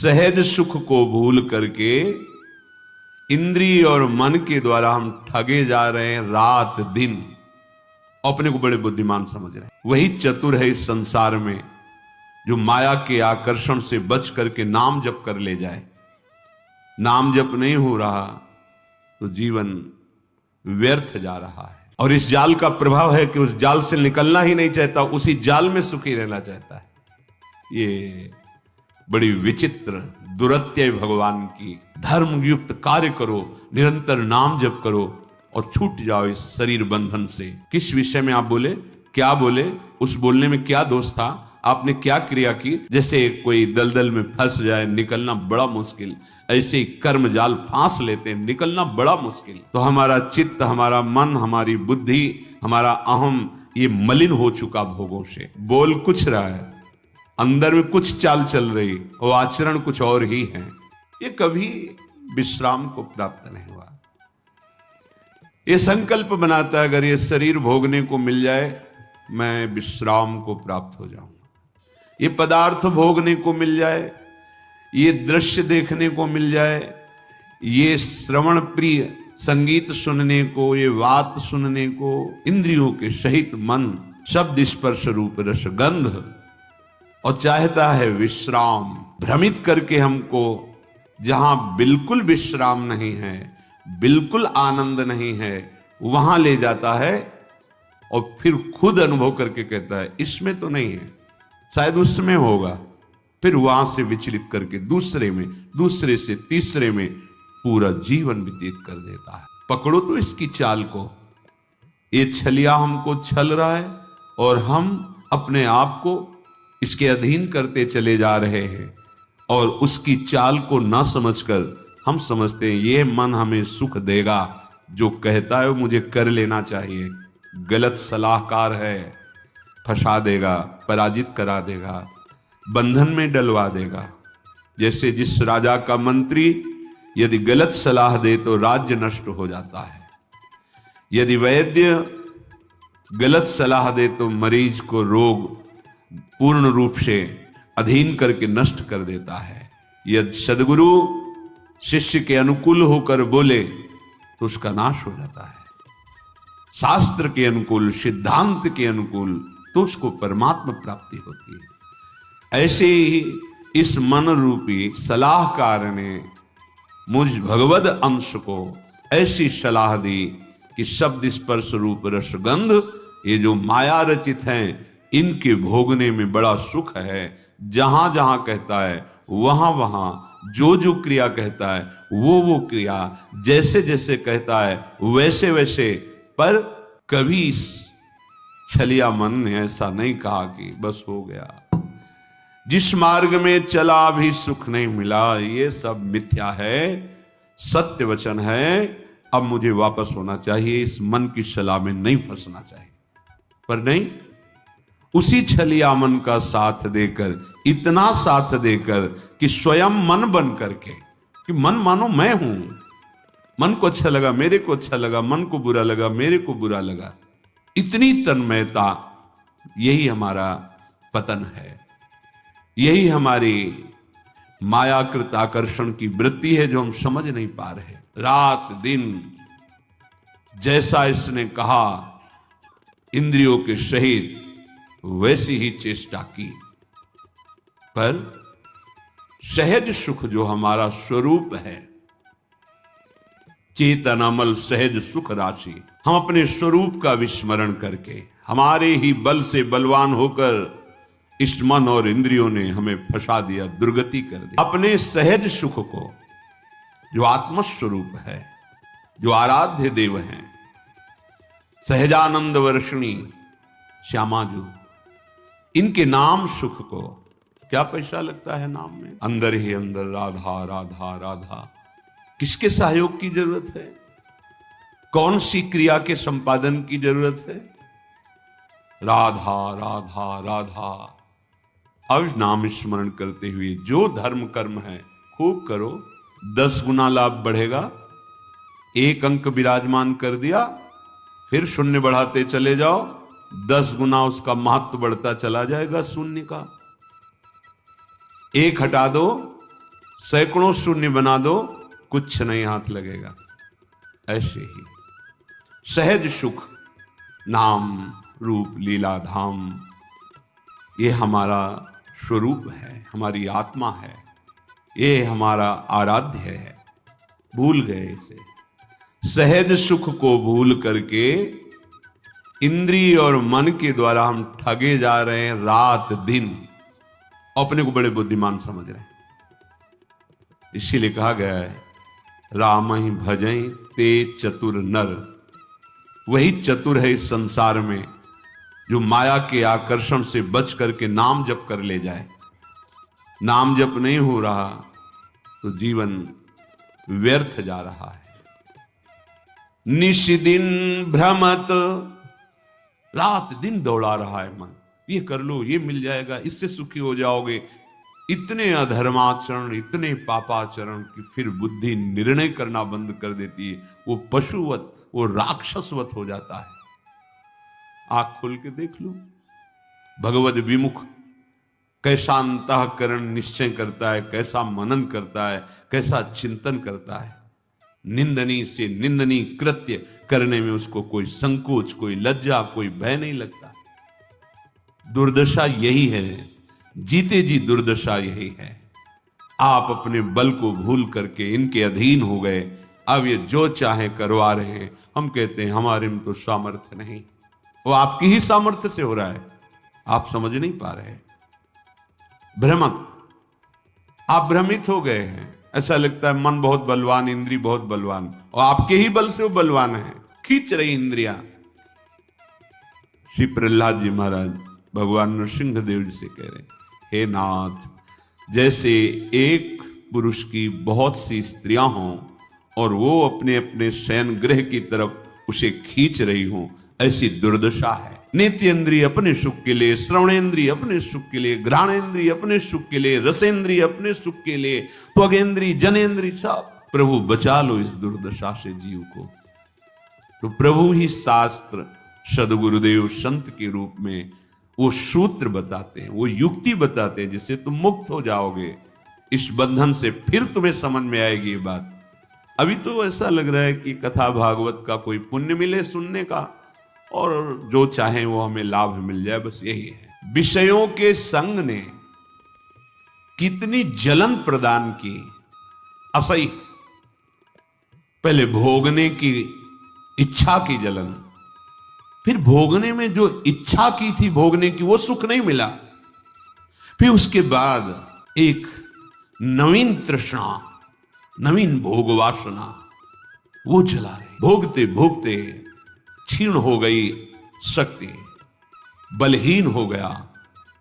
सहज सुख को भूल करके इंद्रिय और मन के द्वारा हम ठगे जा रहे हैं रात दिन, अपने को बड़े बुद्धिमान समझ रहे हैं। वही चतुर है इस संसार में जो माया के आकर्षण से बच करके नाम जप कर ले जाए। नाम जप नहीं हो रहा तो जीवन व्यर्थ जा रहा है, और इस जाल का प्रभाव है कि उस जाल से निकलना ही नहीं चाहता, उसी जाल में सुखी रहना चाहता है। ये बड़ी विचित्र दुरत्य भगवान की। धर्म युक्त कार्य करो, निरंतर नाम जप करो और छूट जाओ इस शरीर बंधन से। किस विषय में आप बोले, क्या बोले, उस बोलने में क्या दोष था, आपने क्या क्रिया की। जैसे कोई दलदल में फंस जाए, निकलना बड़ा मुश्किल, ऐसे ही कर्म जाल फांस लेते हैं, निकलना बड़ा मुश्किल। तो हमारा चित्त, हमारा मन, हमारी बुद्धि, हमारा अहम ये मलिन हो चुका भोगों से। बोल कुछ रहा है, अंदर में कुछ चाल चल रही और आचरण कुछ और ही है। ये कभी विश्राम को प्राप्त नहीं हुआ। ये संकल्प बनाता है अगर ये शरीर भोगने को मिल जाए मैं विश्राम को प्राप्त हो जाऊंगा, ये पदार्थ भोगने को मिल जाए, ये दृश्य देखने को मिल जाए, ये श्रवण प्रिय संगीत सुनने को, ये वात सुनने को, इंद्रियों के सहित मन, शब्द स्पर्श रूप रस गंध, और चाहता है विश्राम। भ्रमित करके हमको जहां बिल्कुल विश्राम नहीं है, बिल्कुल आनंद नहीं है, वहां ले जाता है और फिर खुद अनुभव करके कहता है इसमें तो नहीं है, शायद उसमें होगा। फिर वहां से विचलित करके दूसरे में, दूसरे से तीसरे में पूरा जीवन व्यतीत कर देता है। पकड़ो तो इसकी चाल को। ये छलिया हमको छल रहा है और हम अपने आप को इसके अधीन करते चले जा रहे हैं, और उसकी चाल को ना समझकर हम समझते हैं ये मन हमें सुख देगा, जो कहता है वो मुझे कर लेना चाहिए। गलत सलाहकार है, फंसा देगा, पराजित करा देगा, बंधन में डलवा देगा। जैसे जिस राजा का मंत्री यदि गलत सलाह दे तो राज्य नष्ट हो जाता है, यदि वैद्य गलत सलाह दे तो मरीज को रोग पूर्ण रूप से अधीन करके नष्ट कर देता है। यदि सद्गुरु शिष्य के अनुकूल होकर बोले तो उसका नाश हो जाता है। शास्त्र के अनुकूल, सिद्धांत के अनुकूल तो उसको परमात्मा प्राप्ति होती है। ऐसे ही इस मन रूपी सलाहकार ने मुझ भगवद अंश को ऐसी सलाह दी कि शब्द स्पर्श रूप रस गंध, ये जो माया रचित हैं, इनके भोगने में बड़ा सुख है। जहां जहां कहता है वहां वहां, जो जो क्रिया कहता है वो क्रिया, जैसे जैसे कहता है वैसे वैसे। पर कभी इस छलिया मन ने ऐसा नहीं कहा कि बस हो गया, जिस मार्ग में चला भी सुख नहीं मिला, ये सब मिथ्या है, सत्य वचन है, अब मुझे वापस होना चाहिए, इस मन की सलाह में नहीं फंसना चाहिए। पर नहीं, उसी छलिया मन का साथ देकर, इतना साथ देकर कि स्वयं मन बन करके, कि मन मानो मैं हूं, मन को अच्छा लगा मेरे को अच्छा लगा, मन को बुरा लगा मेरे को बुरा लगा, इतनी तन्मयता, यही हमारा पतन है। यही हमारी मायाकृत आकर्षण की वृत्ति है जो हम समझ नहीं पा रहे। रात दिन जैसा इसने कहा इंद्रियों के सहित वैसी ही चेष्टा की, पर सहज सुख जो हमारा स्वरूप है, चेतन अमल सहज सुख राशि, हम अपने स्वरूप का विस्मरण करके हमारे ही बल से बलवान होकर इस मन और इंद्रियों ने हमें फंसा दिया, दुर्गति कर दी। अपने सहज सुख को, जो आत्मस्वरूप है, जो आराध्य देव हैं, सहजानंद वर्षिणी श्यामाजू, इनके नाम सुख को, क्या पैसा लगता है नाम में, अंदर ही अंदर राधा राधा राधा। किसके सहयोग की जरूरत है, कौन सी क्रिया के संपादन की जरूरत है, राधा राधा राधा। अब नाम स्मरण करते हुए जो धर्म कर्म है खूब करो, 10 गुना लाभ बढ़ेगा। 1 अंक विराजमान कर दिया, फिर शून्य बढ़ाते चले जाओ, 10 गुना उसका महत्व बढ़ता चला जाएगा शून्य का। 1 हटा दो, सैकड़ों शून्य बना दो, कुछ नहीं हाथ लगेगा। ऐसे ही सहज सुख, नाम रूप लीला धाम, ये हमारा स्वरूप है, हमारी आत्मा है, ये हमारा आराध्य है। भूल गए इसे। सहज सुख को भूल करके इंद्रिय और मन के द्वारा हम ठगे जा रहे हैं रात दिन, अपने को बड़े बुद्धिमान समझ रहे हैं। इसीलिए कहा गया है, राम ही भजई ते चतुर नर। वही चतुर है इस संसार में जो माया के आकर्षण से बच करके नाम जप कर ले जाए। नाम जप नहीं हो रहा तो जीवन व्यर्थ जा रहा है। निशिदिन भ्रमत, रात दिन दौड़ा रहा है मन, ये कर लो, ये मिल जाएगा, इससे सुखी हो जाओगे। इतने अधर्माचरण, इतने पापाचरण कि फिर बुद्धि निर्णय करना बंद कर देती है। वो पशुवत, वो राक्षसवत हो जाता है। आंख खोल के देख लो, भगवद विमुख कैसा अंतःकरण निश्चय करता है, कैसा मनन करता है, कैसा चिंतन करता है। निंदनीय से निंदनीय कृत्य करने में उसको कोई संकोच, कोई लज्जा, कोई भय नहीं लगता। दुर्दशा यही है, जीते जी दुर्दशा यही है। आप अपने बल को भूल करके इनके अधीन हो गए। अब ये जो चाहे करवा रहे हैं। हम कहते हैं हमारे में तो सामर्थ्य नहीं, वो आपकी ही सामर्थ्य से हो रहा है, आप समझ नहीं पा रहे। भ्रमक, आप भ्रमित हो गए हैं। ऐसा लगता है मन बहुत बलवान, इंद्री बहुत बलवान, और आपके ही बल से वो बलवान है, खींच रही इंद्रियां। श्री प्रहलाद जी महाराज भगवान नृसिंह देव जी से कह रहे, हे नाथ, जैसे एक पुरुष की बहुत सी स्त्रियां हों और वो अपने अपने शयन गृह की तरफ उसे खींच रही हों, ऐसी दुर्दशा है। नेत्रेंद्रिय अपने सुख के लिए, श्रवणेंद्रिय अपने सुख के लिए, घ्राणेंद्रिय अपने सुख के लिए, रसेंद्रिय अपने सुख के लिए, त्वगेंद्रिय, जनेंद्रिय, सब। प्रभु बचा लो इस दुर्दशा से जीव को। तो प्रभु ही शास्त्र, सदगुरुदेव संत के रूप में वो सूत्र बताते हैं, वो युक्ति बताते हैं, जिससे तुम मुक्त हो जाओगे इस बंधन से। फिर तुम्हें समझ में आएगी ये बात। अभी तो ऐसा लग रहा है कि कथा भागवत का कोई पुण्य मिले सुनने का, और जो चाहे वो हमें लाभ मिल जाए, बस यही है। विषयों के संग ने कितनी जलन प्रदान की। असही, पहले भोगने की इच्छा की जलन, फिर भोगने में जो इच्छा की थी भोगने की, वो सुख नहीं मिला। फिर उसके बाद एक नवीन तृष्णा, नवीन भोग वासना, वो जला रही। भोगते भोगते क्षीण हो गई शक्ति, बलहीन हो गया,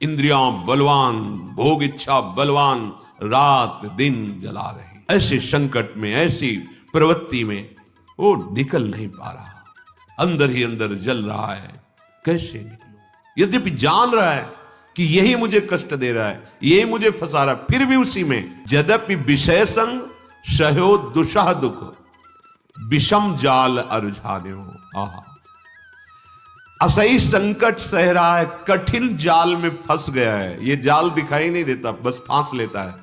इंद्रियां बलवान, भोग इच्छा बलवान, रात दिन जला रही। ऐसे संकट में, ऐसी प्रवृत्ति में वो निकल नहीं पा रहा, अंदर ही अंदर जल रहा है। कैसे निकलूं? यद्यपि जान रहा है कि यही मुझे कष्ट दे रहा है, यही मुझे फंसा रहा है, फिर भी उसी में। यद्यपि विषय संग सह्यो दुषह दुख, विषम जाल अरुझाने हो। आहा, असही संकट सह रहा है, कठिन जाल में फंस गया है। ये जाल दिखाई नहीं देता, बस फांस लेता है।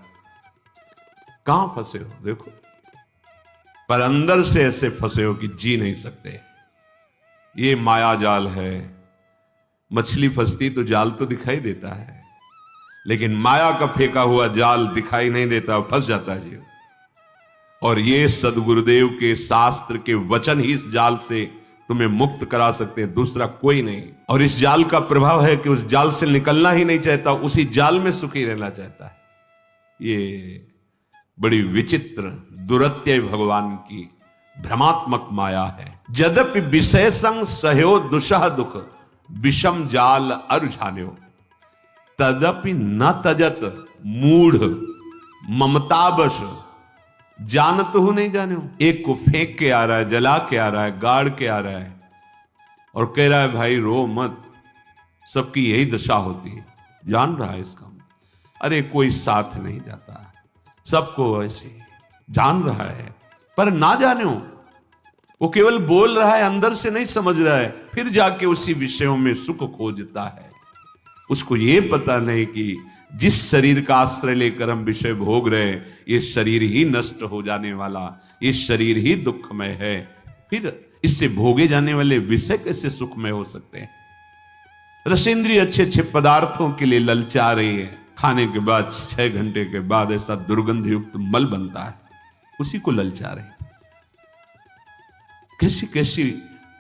कहां फंसे हो देखो, पर अंदर से ऐसे फंसे हो कि जी नहीं सकते। ये माया जाल है। मछली फंसती तो जाल तो दिखाई देता है, लेकिन माया का फेंका हुआ जाल दिखाई नहीं देता, फंस जाता है जीव। और ये सदगुरुदेव के शास्त्र के वचन ही इस जाल से तुम्हें मुक्त करा सकते हैं, दूसरा कोई नहीं। और इस जाल का प्रभाव है कि उस जाल से निकलना ही नहीं चाहता, उसी जाल में सुखी रहना चाहता है। ये बड़ी विचित्र दुरत्यय भगवान की भ्रमात्मक माया है। यद्यपि विषय संग सह्यो दुषह दुख, विषम जाल अरुझान्यो, तदपि न तजत मूढ़ ममतावश, जानत हो नहीं जाने हो। एक को फेंक के आ रहा है, जला के आ रहा है, गाड़ के आ रहा है, और कह रहा है भाई रो मत, सबकी यही दशा होती है। जान रहा है इसका, अरे कोई साथ नहीं जाता, सबको ऐसे जान रहा है, पर ना जाने हो। वो केवल बोल रहा है, अंदर से नहीं समझ रहा है, फिर जाके उसी विषयों में सुख खोजता है। उसको ये पता नहीं कि जिस शरीर का आश्रय लेकर हम विषय भोग रहे, ये शरीर ही नष्ट हो जाने वाला, ये शरीर ही दुखमय है, फिर इससे भोगे जाने वाले विषय कैसे सुखमय हो सकते हैं। रसेंद्रिय अच्छे अच्छे पदार्थों के लिए ललचा रही है, खाने के बाद 6 घंटे के बाद ऐसा दुर्गंध युक्त मल बनता है, उसी को ललचा रही। कैसी कैसी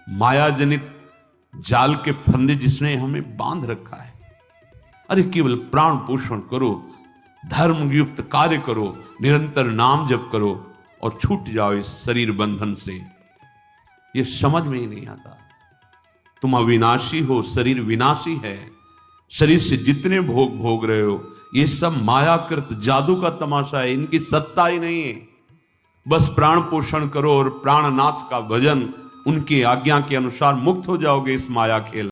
माया जनित जाल के फंदे जिसने हमें बांध रखा है। अरे केवल प्राण पोषण करो, धर्म युक्त कार्य करो, निरंतर नाम जप करो और छूट जाओ इस शरीर बंधन से। ये समझ में ही नहीं आता। तुम अविनाशी हो, शरीर विनाशी है। शरीर से जितने भोग भोग रहे हो ये सब मायाकृत जादू का तमाशा है, इनकी सत्ता ही नहीं है। बस प्राण पोषण करो और प्राणनाथ का भजन, उनकी आज्ञा के अनुसार मुक्त हो जाओगे इस माया खेल।